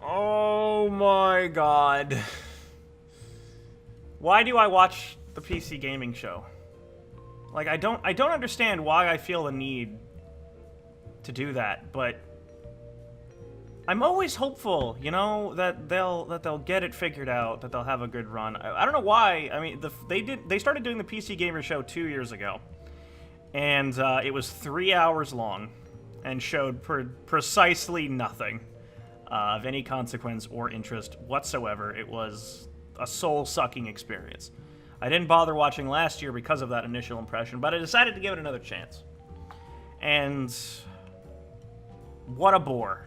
Oh my god. Why do I watch the PC gaming show? Like, I don't understand why I feel the need to do that, but I'm always hopeful, you know, that they'll get it figured out, that they'll have a good run. I don't know why. I mean, they started doing the PC Gamer Show 2 years ago, and it was 3 hours long, and showed precisely nothing of any consequence or interest whatsoever. It was a soul-sucking experience. I didn't bother watching last year because of that initial impression, but I decided to give it another chance. And what a bore.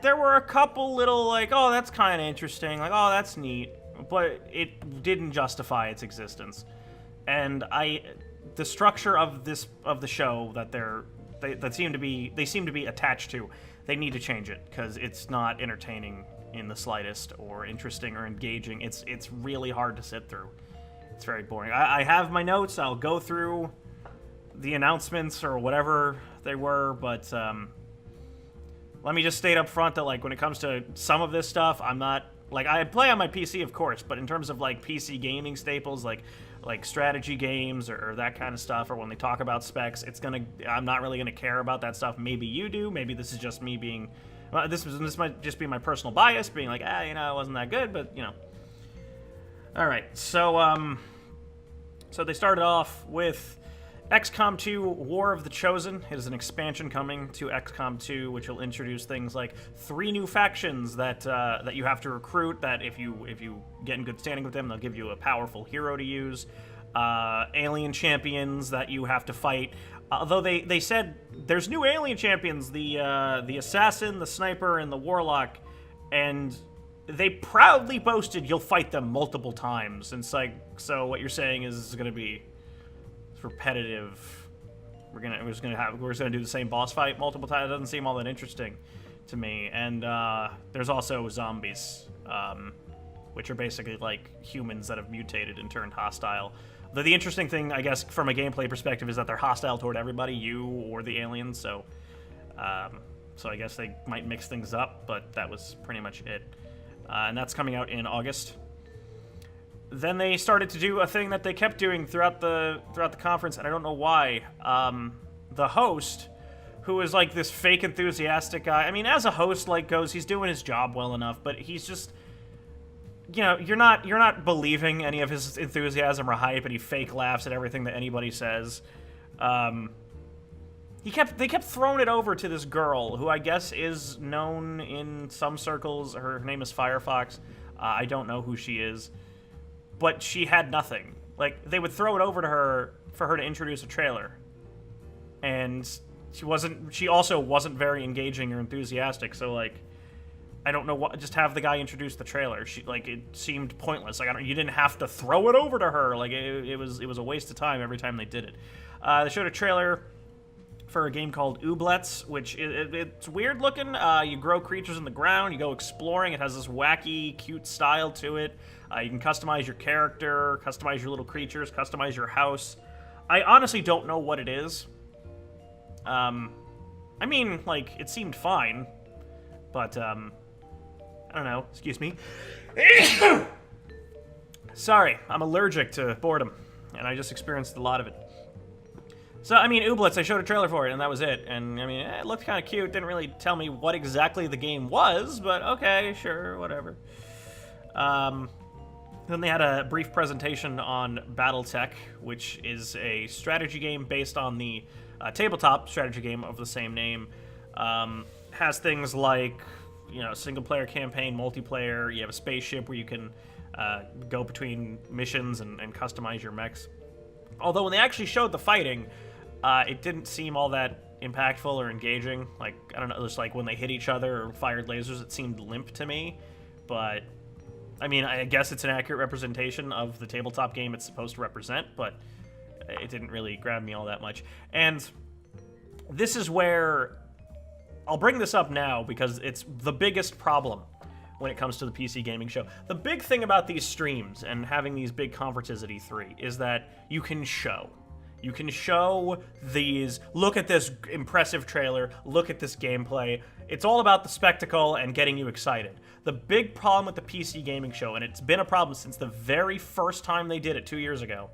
There were a couple little, like, oh, that's kind of interesting, like, oh, that's neat, but it didn't justify its existence. And the structure of the show that they seem to be attached to, they need to change it, because it's not entertaining in the slightest, or interesting, or engaging. It's really hard to sit through. It's very boring. I have my notes. I'll go through the announcements or whatever they were, but let me just state up front that, like, when it comes to some of this stuff, I'm not, like, I play on my PC, of course, but in terms of, like, PC gaming staples, like strategy games or that kind of stuff, or when they talk about specs, I'm not really gonna care about that stuff. Maybe you do. Maybe this is just me being, this might just be my personal bias, being like, you know, it wasn't that good, but, you know. All right, so they started off with XCOM 2 War of the Chosen. It is an expansion coming to XCOM 2, which will introduce things like 3 new factions that you have to recruit, that if you get in good standing with them, they'll give you a powerful hero to use. Alien champions that you have to fight. Although they said there's new alien champions, the assassin, the sniper, and the warlock, and they proudly boasted you'll fight them multiple times. And it's like, so what you're saying is it's gonna be repetitive. We're just gonna do the same boss fight multiple times. It doesn't seem all that interesting to me. And there's also zombies, which are basically like humans that have mutated and turned hostile. The interesting thing, I guess, from a gameplay perspective, is that they're hostile toward everybody, you or the aliens. So I guess they might mix things up, but that was pretty much it. And that's coming out in August. Then they started to do a thing that they kept doing throughout the conference, and I don't know why. The host, who is like this fake enthusiastic guy. I mean, as a host like goes, he's doing his job well enough, but he's just, you know, you're not believing any of his enthusiasm or hype, and he fake laughs at everything that anybody says. They kept throwing it over to this girl, who I guess is known in some circles. Her name is Firefox. I don't know who she is. But she had nothing. Like, they would throw it over to her for her to introduce a trailer. And she also wasn't very engaging or enthusiastic, so, like, I don't know what, just have the guy introduce the trailer. It seemed pointless. Like, you didn't have to throw it over to her. Like, it was a waste of time every time they did it. They showed a trailer for a game called Ooblets, which it's weird looking. You grow creatures in the ground, you go exploring. It has this wacky, cute style to it. You can customize your character, customize your little creatures, customize your house. I honestly don't know what it is. I mean, like, it seemed fine, but, I don't know. Excuse me. Sorry, I'm allergic to boredom, and I just experienced a lot of it. So, I mean, Ooblets, I showed a trailer for it, and that was it. And, I mean, it looked kind of cute. Didn't really tell me what exactly the game was, but okay, sure, whatever. Then they had a brief presentation on BattleTech, which is a strategy game based on the tabletop strategy game of the same name. Has things like, you know, single-player campaign, multiplayer. You have a spaceship where you can go between missions and customize your mechs. Although when they actually showed the fighting, it didn't seem all that impactful or engaging. Like, I don't know, just like when they hit each other or fired lasers, it seemed limp to me. But, I mean, I guess it's an accurate representation of the tabletop game it's supposed to represent, but it didn't really grab me all that much. And this is where I'll bring this up now because it's the biggest problem when it comes to the PC gaming show. The big thing about these streams and having these big conferences at E3 is that you can show. You can show these, look at this impressive trailer, look at this gameplay. It's all about the spectacle and getting you excited. The big problem with the PC gaming show, and it's been a problem since the very first time they did it 2 years ago,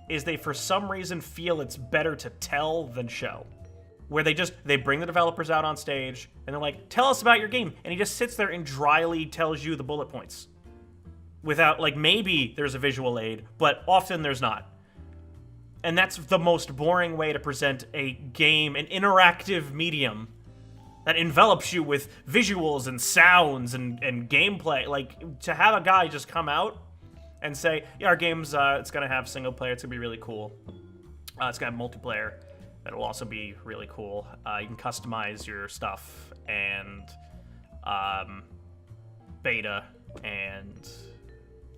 is they for some reason feel it's better to tell than show. Where they bring the developers out on stage, and they're like, tell us about your game. And he just sits there and dryly tells you the bullet points. Without, like, maybe there's a visual aid, but often there's not. And that's the most boring way to present a game, an interactive medium that envelops you with visuals and sounds and gameplay. Like, to have a guy just come out and say, yeah, our game's, it's gonna have single player, it's gonna be really cool. It's gonna have multiplayer, that'll also be really cool. You can customize your stuff, and beta, and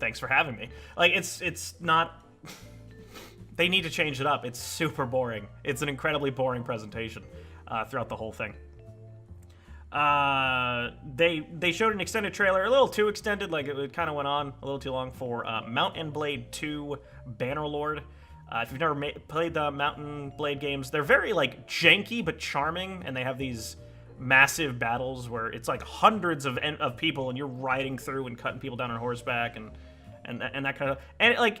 thanks for having me. Like, it's not... They need to change it up. It's super boring. It's an incredibly boring presentation throughout the whole thing. They showed an extended trailer, a little too extended, like it kind of went on a little too long, for Mount and Blade 2 Bannerlord. If you've never played the Mount and Blade games, they're very like janky but charming, and they have these massive battles where it's like hundreds of people, and you're riding through and cutting people down on horseback and that kind of, and like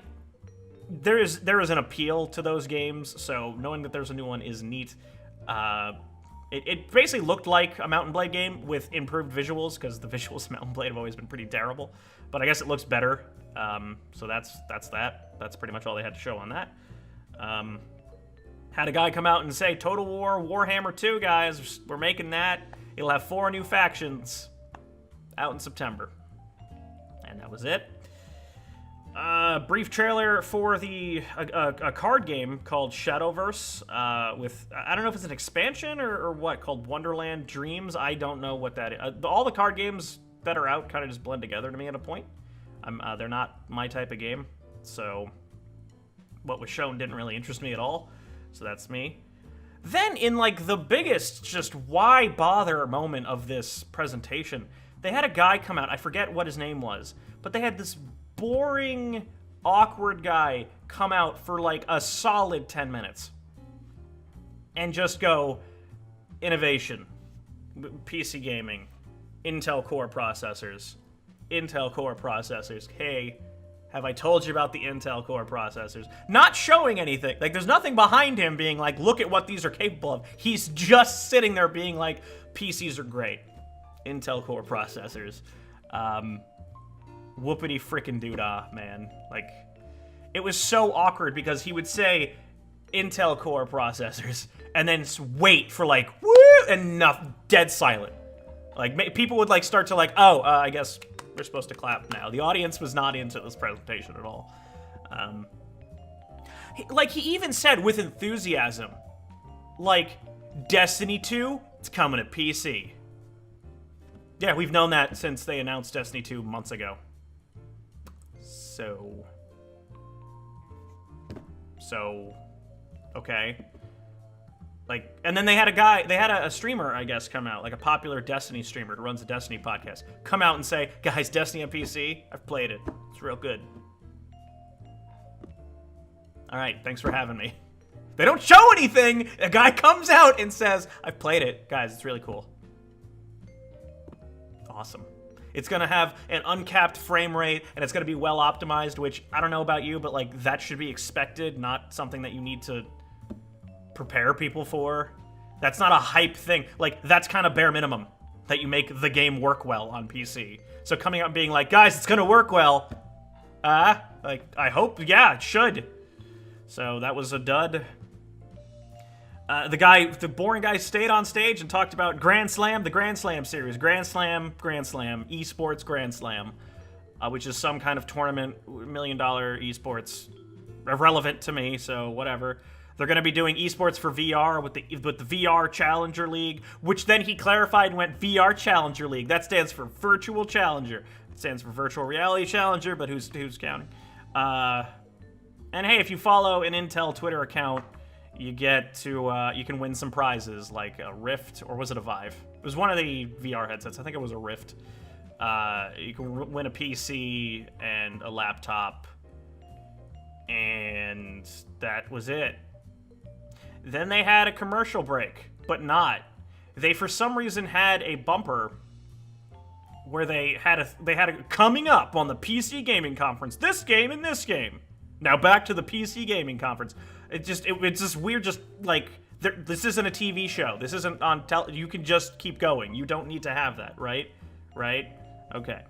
there is an appeal to those games. So knowing that there's a new one is neat. It basically looked like a Mount and Blade game with improved visuals, because the visuals of Mount and Blade have always been pretty terrible. But I guess it looks better. So that's that. That's pretty much all they had to show on that. Had a guy come out and say, Total War Warhammer 2, guys, we're making that. It'll have 4 new factions out in September. And that was it. Brief trailer for a card game called Shadowverse, with, I don't know if it's an expansion or what, called Wonderland Dreams. I don't know what that is. All the card games that are out kind of just blend together to me at a point. They're not my type of game, so what was shown didn't really interest me at all, so that's me. Then, in like the biggest just why bother moment of this presentation, they had a guy come out, I forget what his name was, but they had this boring, awkward guy come out for like a solid 10 minutes and just go, innovation, PC gaming, Intel Core processors, hey, have I told you about the Intel Core processors? Not showing anything. Like, there's nothing behind him being like, look at what these are capable of. He's just sitting there being like, PCs are great. Intel Core processors. Whoopity frickin' doodah, man. Like, it was so awkward because he would say Intel Core processors and then wait for like, woo, enough, dead silent. Like, people would like start to like, oh, I guess we're supposed to clap now. The audience was not into this presentation at all. He even said with enthusiasm, like, Destiny 2, it's coming to PC. Yeah, we've known that since they announced Destiny 2 months ago. So, okay. Like, and then they had a streamer, I guess, come out, like a popular Destiny streamer who runs a Destiny podcast, come out and say, guys, Destiny on PC, I've played it. It's real good. All right, thanks for having me. They don't show anything. A guy comes out and says, I've played it. Guys, it's really cool. Awesome. It's going to have an uncapped frame rate, and it's going to be well optimized, which, I don't know about you, but like that should be expected, not something that you need to prepare people for. That's not a hype thing. Like, that's kind of bare minimum, that you make the game work well on PC. So coming out and being like, guys, it's going to work well. Like, I hope, yeah, it should. So that was a dud. The boring guy stayed on stage and talked about Grand Slam, the Grand Slam series. Grand Slam, esports Grand Slam, which is some kind of tournament, $1 million esports. Irrelevant to me, so whatever. They're going to be doing esports for VR with the VR Challenger League, which then he clarified and went VR Challenger League. That stands for Virtual Challenger. It stands for Virtual Reality Challenger, but who's counting? And hey, if you follow an Intel Twitter account, you get to, you can win some prizes, like a Rift, or was it a Vive? It was one of the VR headsets. I think it was a Rift. You can win a PC and a laptop, and that was it. Then they had a commercial break, but not. They, for some reason, had a bumper where they had a coming up on the PC gaming conference. This game and this game. Now back to the PC gaming conference. It's just weird. Just like this isn't a TV show. This isn't on you can just keep going. You don't need to have that, right? Right? Okay.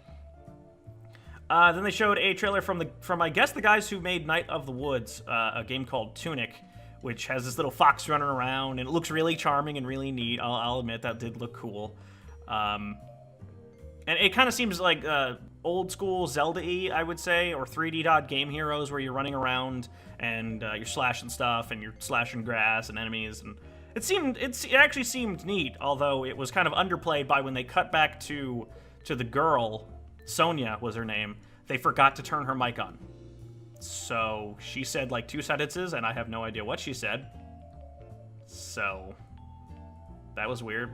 Then they showed a trailer from I guess the guys who made Night of the Woods, a game called Tunic, which has this little fox running around, and it looks really charming and really neat. I'll admit that did look cool. And it kind of seems like old school Zelda-y, I would say, or 3D Dot Game Heroes, where you're running around and you're slashing stuff and you're slashing grass and enemies. And it actually seemed neat, although it was kind of underplayed by when they cut back to the girl. Sonia was her name. They forgot to turn her mic on. So she said like 2 sentences, and I have no idea what she said. So that was weird.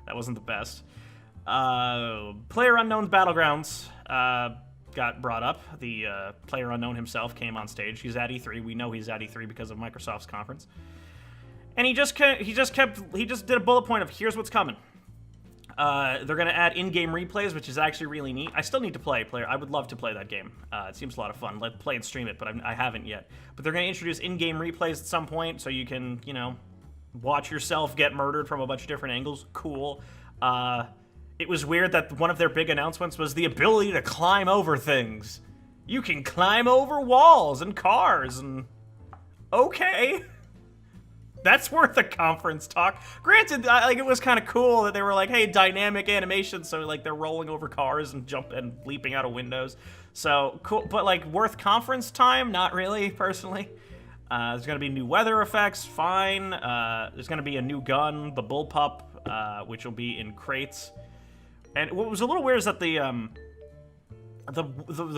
That wasn't the best. PlayerUnknown's Battlegrounds got brought up. The PlayerUnknown himself came on stage. He's at E3. We know he's at E3 because of Microsoft's conference. And he just did a bullet point of here's what's coming. They're going to add in-game replays, which is actually really neat. I still need to play Player. I would love to play that game. It seems a lot of fun. Let's play and stream it, but I haven't yet. But they're going to introduce in-game replays at some point, so you can, watch yourself get murdered from a bunch of different angles. Cool. It was weird that one of their big announcements was the ability to climb over things. You can climb over walls and cars, and okay. That's worth a conference talk. Granted, it was kind of cool that they were like, hey, dynamic animation, so like they're rolling over cars and leaping out of windows. So cool, but like worth conference time? Not really, personally. There's gonna be new weather effects, fine. There's gonna be a new gun, the Bullpup, which will be in crates. And what was a little weird is that the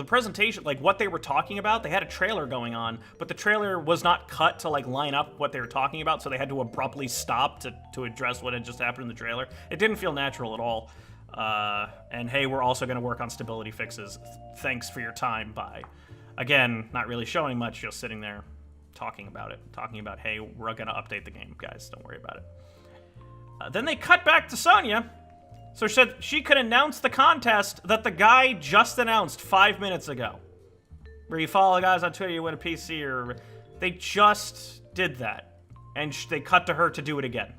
presentation, like what they were talking about, they had a trailer going on, but the trailer was not cut to like line up what they were talking about, so they had to abruptly stop to address what had just happened in the trailer. It didn't feel natural at all. And hey, we're also going to work on stability fixes. Thanks for your time, bye. Again, not really showing much, just sitting there talking about it. Talking about, hey, we're going to update the game, guys, don't worry about it. Then they cut back to Sonya. So she said she could announce the contest that the guy just announced 5 minutes ago. Where you follow guys on Twitter, you win a PC, or... They just did that. And they cut to her to do it again.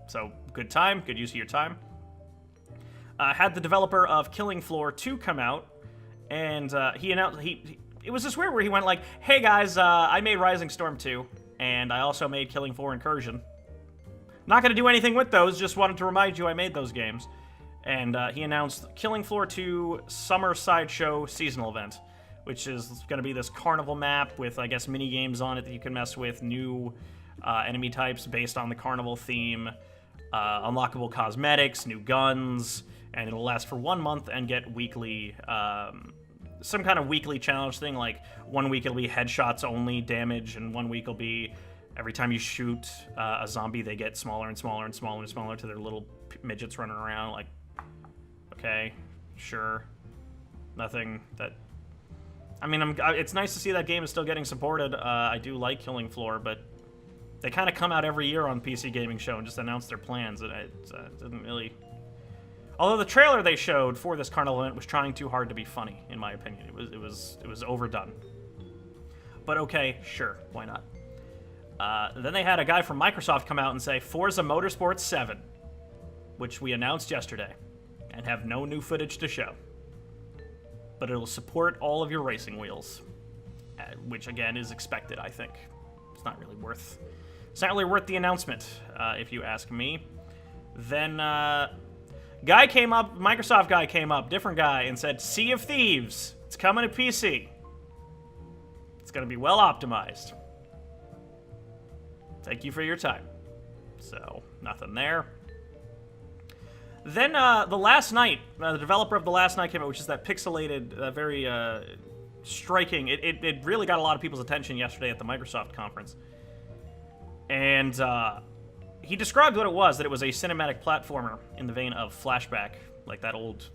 So, good time, good use of your time. Had the developer of Killing Floor 2 come out, and he announced... It was this weird where he went like, hey guys, I made Rising Storm 2, and I also made Killing Floor Incursion. Not going to do anything with those, just wanted to remind you I made those games. And he announced Killing Floor 2 Summer Sideshow Seasonal Event, which is going to be this carnival map with, I guess, mini-games on it that you can mess with, new enemy types based on the carnival theme, unlockable cosmetics, new guns, and it'll last for 1 month and get weekly, some kind of weekly challenge thing, like 1 week it'll be headshots only damage, and 1 week will be... Every time you shoot a zombie, they get smaller and smaller and smaller and smaller to their little midgets running around. Like, okay, sure. Nothing that... I mean, it's nice to see that game is still getting supported. I do like Killing Floor, but they kind of come out every year on PC Gaming Show and just announce their plans. And it didn't really... Although the trailer they showed for this carnival event was trying too hard to be funny, in my opinion. It was overdone. But okay, sure, why not? Then they had a guy from Microsoft come out and say Forza Motorsport 7, which we announced yesterday, and have no new footage to show. But it'll support all of your racing wheels, which again is expected, I think. It's not really worth the announcement, if you ask me. Then Microsoft guy came up, different guy, and said Sea of Thieves, it's coming to PC. It's going to be well optimized. Thank you for your time. So, nothing there. Then, The Last Night, the developer of The Last Night came out, which is that pixelated, very striking. It really got a lot of people's attention yesterday at the Microsoft conference. And he described what it was, that it was a cinematic platformer in the vein of Flashback, like that old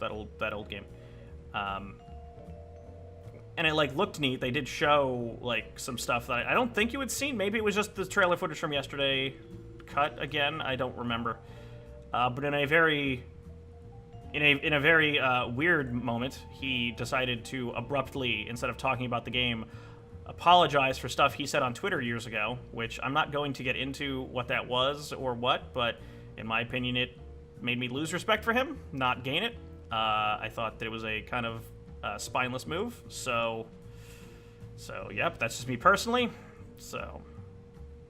game. and it like looked neat. They did show like some stuff that I don't think you had seen. Maybe it was just the trailer footage from yesterday cut again. I don't remember. But in a very weird moment, he decided to abruptly, instead of talking about the game, apologize for stuff he said on Twitter years ago, which I'm not going to get into what that was or what, but in my opinion, it made me lose respect for him, not gain it. I thought that it was a kind of spineless move, so yep, that's just me personally. So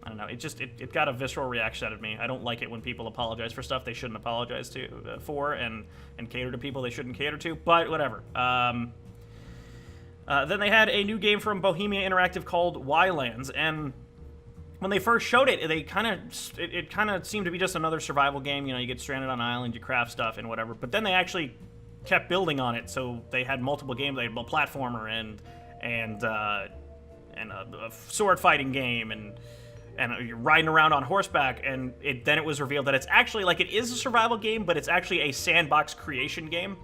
I don't know, it got a visceral reaction out of me. I don't like it when people apologize for stuff they shouldn't apologize for and cater to people they shouldn't cater to, but whatever. Then they had a new game from Bohemia Interactive called Wylands, and when they first showed it, it kind of seemed to be just another survival game. You know, you get stranded on an island, you craft stuff and whatever. But then they actually kept building on it, so they had multiple games. They had a platformer and a sword fighting game, and you're riding around on horseback. And then it was revealed that it's actually like it is a survival game, but it's actually a sandbox creation game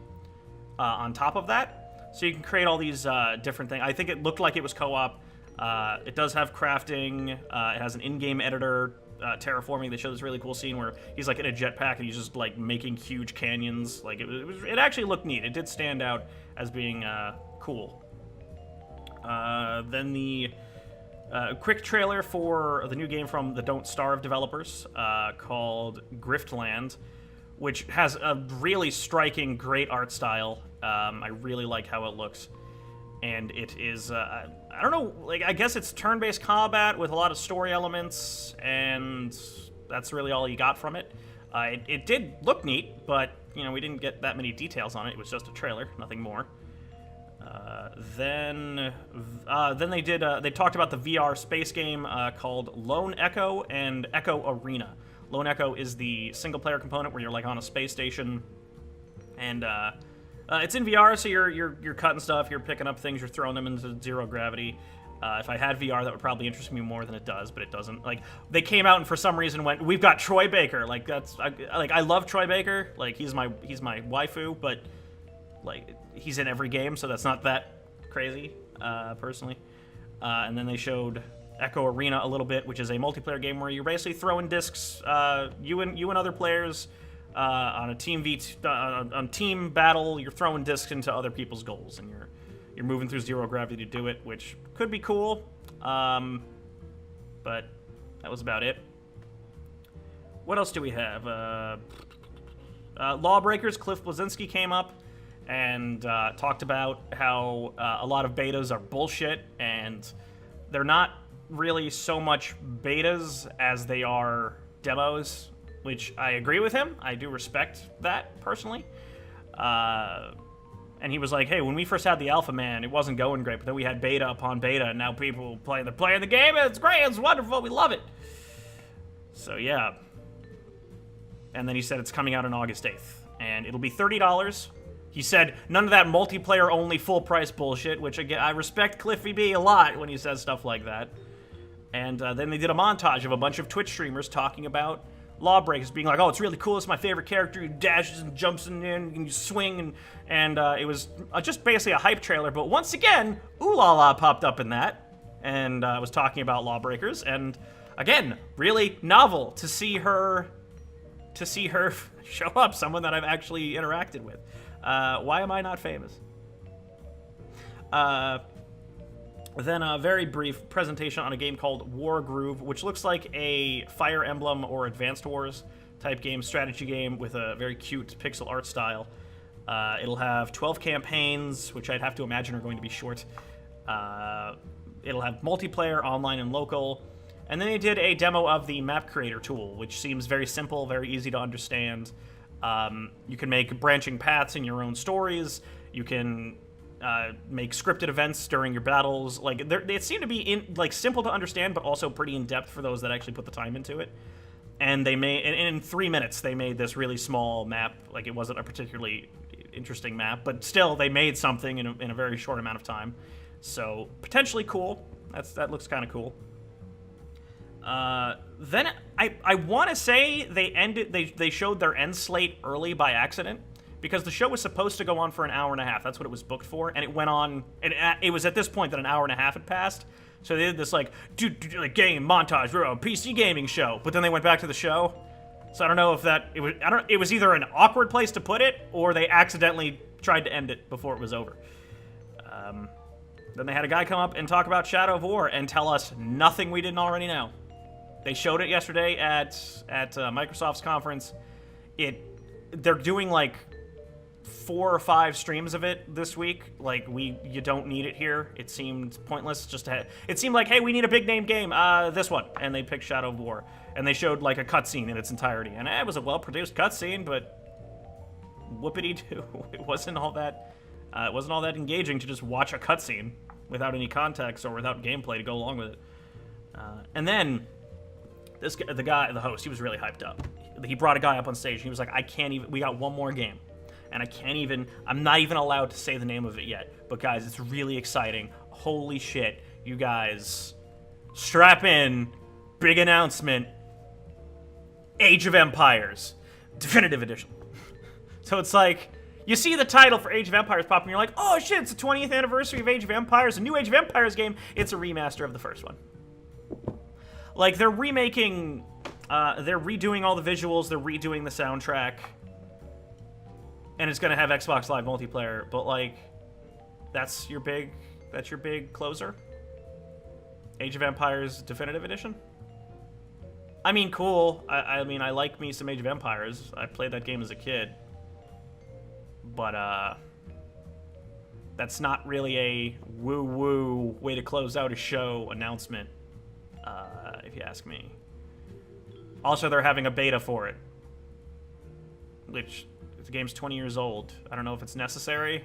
on top of that. So you can create all these different things. I think it looked like it was co-op. It does have crafting. It has an in-game editor, terraforming. They show this really cool scene where he's like in a jetpack and he's just like making huge canyons. Like it actually looked neat. It did stand out as being cool. Then the quick trailer for the new game from the Don't Starve developers called Griftland, which has a really striking, great art style. I really like how it looks. And it is, I don't know, like, I guess it's turn-based combat with a lot of story elements, and that's really all you got from it. It did look neat, but, you know, we didn't get that many details on it. It was just a trailer, nothing more. Then they talked about the VR space game called Lone Echo and Echo Arena. Lone Echo is the single-player component where you're, like, on a space station, and, it's in VR, so you're cutting stuff, you're picking up things, you're throwing them into zero gravity. If I had VR, that would probably interest me more than it does, but it doesn't. Like, they came out and for some reason went, "We've got Troy Baker." Like, I love Troy Baker. Like, he's my waifu, but like he's in every game, so that's not that crazy, personally. And then they showed Echo Arena a little bit, which is a multiplayer game where you're basically throwing discs, you and other players. On a on team battle, you're throwing discs into other people's goals, and you're moving through zero gravity to do it, which could be cool. But that was about it. What else do we have? LawBreakers. Cliff Bleszinski came up and talked about how a lot of betas are bullshit, and they're not really so much betas as they are demos. Which I agree with him. I do respect that, personally. And he was like, hey, when we first had the alpha, man, it wasn't going great, but then we had beta upon beta, and now people they're playing the game, and it's great, it's wonderful, we love it. So, yeah. And then he said it's coming out on August 8th, and it'll be $30. He said none of that multiplayer-only full-price bullshit, which, again, I respect Cliffy B a lot when he says stuff like that. And then they did a montage of a bunch of Twitch streamers talking about LawBreakers, being like, oh, it's really cool, it's my favorite character, he dashes and jumps in and you swing, and it was just basically a hype trailer, but once again, Ooh La La popped up in that, and was talking about LawBreakers, and again, really novel to see her show up, someone that I've actually interacted with. Why am I not famous? Then a very brief presentation on a game called War Groove, which looks like a Fire Emblem or Advanced Wars type game, strategy game with a very cute pixel art style. It'll have 12 campaigns, which I'd have to imagine are going to be short. It'll have multiplayer, online, and local. And then they did a demo of the map creator tool, which seems very simple, very easy to understand. You can make branching paths in your own stories. You can make scripted events during your battles. Like, they seem to be simple to understand, but also pretty in depth for those that actually put the time into it. And they made, in 3 minutes, they made this really small map. Like, it wasn't a particularly interesting map, but still, they made something in a very short amount of time. So potentially cool. That looks kind of cool. Then I want to say they showed their end slate early by accident, because the show was supposed to go on for an hour and a half. That's what it was booked for, and it went on, and it was at this point that an hour and a half had passed. So they did this like game montage, we're a PC gaming show, but then they went back to the show. So I don't know if it was either an awkward place to put it, or they accidentally tried to end it before it was over. Then they had a guy come up and talk about Shadow of War and tell us nothing we didn't already know. They showed it yesterday at Microsoft's conference. They're doing like 4 or 5 streams of it this week. Like, you don't need it here. It seemed pointless just to it seemed like, hey, we need a big name game, this one, and they picked Shadow of War, and they showed like a cutscene in its entirety, and it was a well-produced cutscene, but whoopity-doo, it wasn't all that engaging to just watch a cutscene without any context or without gameplay to go along with it. And then the host, he was really hyped up. He brought a guy up on stage, and he was like, we got one more game. And I'm not even allowed to say the name of it yet. But guys, it's really exciting. Holy shit, you guys. Strap in. Big announcement. Age of Empires. Definitive Edition. So it's like, you see the title for Age of Empires pop, and you're like, oh shit, it's the 20th anniversary of Age of Empires, a new Age of Empires game. It's a remaster of the first one. Like, they're remaking, they're redoing all the visuals, they're redoing the soundtrack, and it's gonna have Xbox Live multiplayer, but like, that's your big closer? Age of Empires Definitive Edition? I mean, cool. I mean, I like me some Age of Empires. I played that game as a kid. But, that's not really a woo-woo way to close out a show announcement, if you ask me. Also, they're having a beta for it, which the game's 20 years old. I don't know if it's necessary.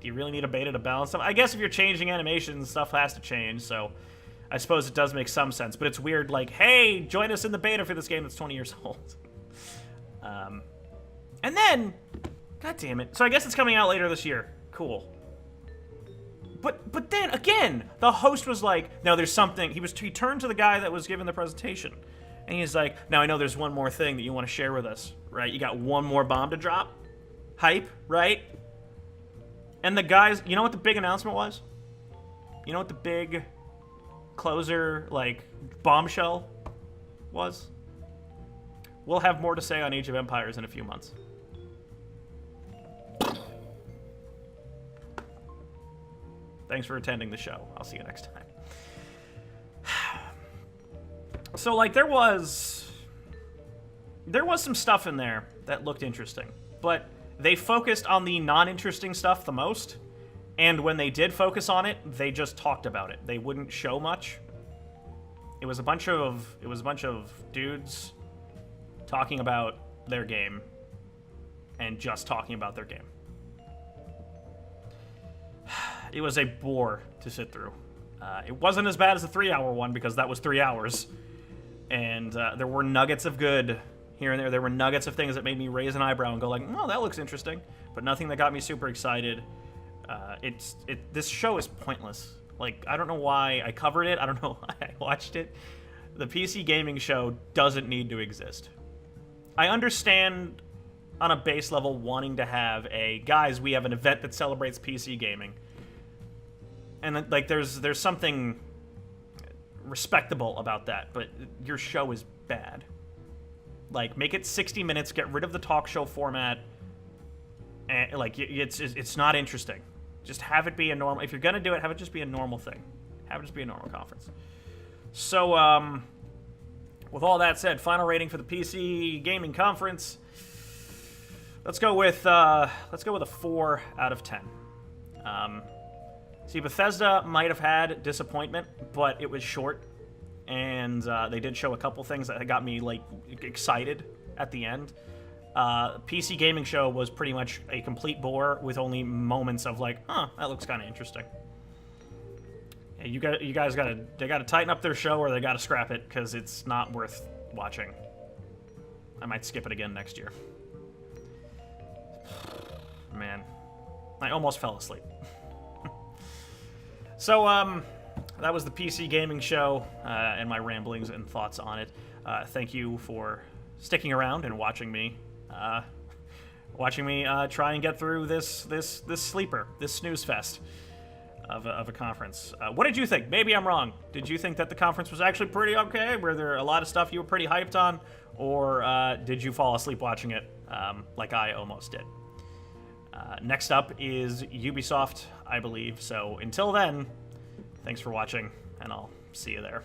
Do you really need a beta to balance stuff? I guess if you're changing animations, stuff has to change, so I suppose it does make some sense. But it's weird, like, hey, join us in the beta for this game that's 20 years old. And then, god damn it. So I guess it's coming out later this year. Cool. But then, again, the host was like, no, there's something. He turned to the guy that was giving the presentation, and he's like, now I know there's one more thing that you want to share with us, right? You got one more bomb to drop? Hype, right? And the guys, you know what the big announcement was? You know what the big closer, like, bombshell was? We'll have more to say on Age of Empires in a few months. Thanks for attending the show. I'll see you next time. So, like, there was some stuff in there that looked interesting, but they focused on the non-interesting stuff the most, and when they did focus on it, they just talked about it. They wouldn't show much. It was a bunch of dudes talking about their game and just talking about their game. It was a bore to sit through. It wasn't as bad as the 3-hour one, because that was 3 hours. And there were nuggets of good here and there. There were nuggets of things that made me raise an eyebrow and go like, oh, that looks interesting. But nothing that got me super excited. This show is pointless. Like, I don't know why I covered it. I don't know why I watched it. The PC gaming show doesn't need to exist. I understand on a base level wanting to have guys, we have an event that celebrates PC gaming. And, like, there's something respectable about that, but your show is bad. Like, make it 60 minutes, get rid of the talk show format, and, like, it's not interesting. Just have it be a normal... If you're gonna do it, have it just be a normal thing. Have it just be a normal conference. So, with all that said, final rating for the PC gaming conference. Let's go with a 4 out of 10. See, Bethesda might have had disappointment, but it was short, and they did show a couple things that got me, like, excited at the end. PC gaming show was pretty much a complete bore with only moments of, like, huh, that looks kind of interesting. Yeah, you guys gotta tighten up their show, or they gotta scrap it, because it's not worth watching. I might skip it again next year. Man, I almost fell asleep. So, that was the PC gaming show, and my ramblings and thoughts on it. Thank you for sticking around and watching me watching me try and get through this sleeper, this snooze fest of a conference. What did you think? Maybe I'm wrong. Did you think that the conference was actually pretty okay? Were there a lot of stuff you were pretty hyped on? Or did you fall asleep watching it like I almost did? Next up is Ubisoft, I believe. So until then, thanks for watching, and I'll see you there.